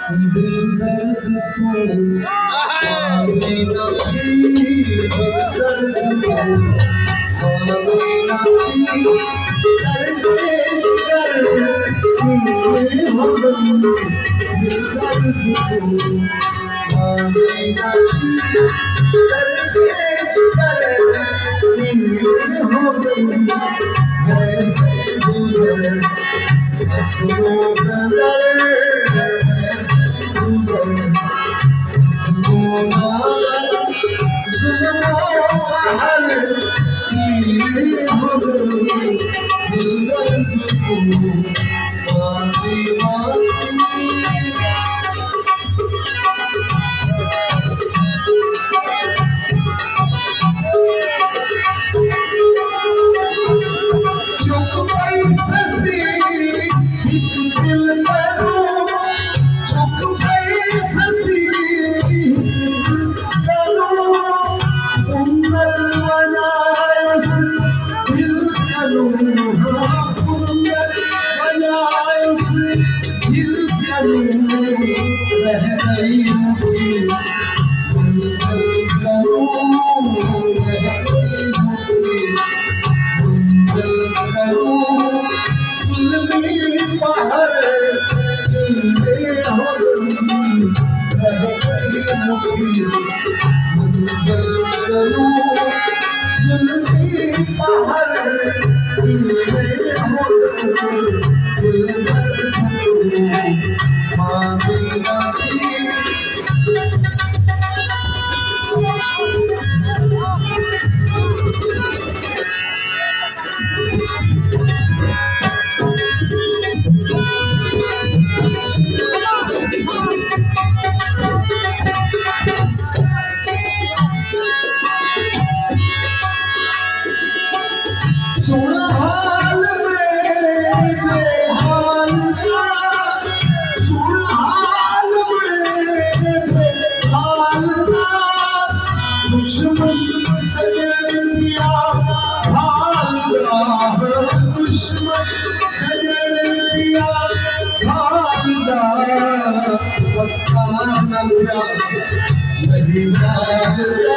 दिल दर्द तू माने न थी, दिल दर्द तू माने न थी, करते जिगर हीरे हो गई, दिल दर्द तू माने न थी, करते जिगर हीरे हो गई, ऐसे गुजर हंसों का दर्द, सुन हाल मेरे बेहाल का, सुन हाल मेरे बेहाल का, दुश्मन से दिया हाल का, दुश्मन से दिया हाल का, पता न क्या नहीं मालूम,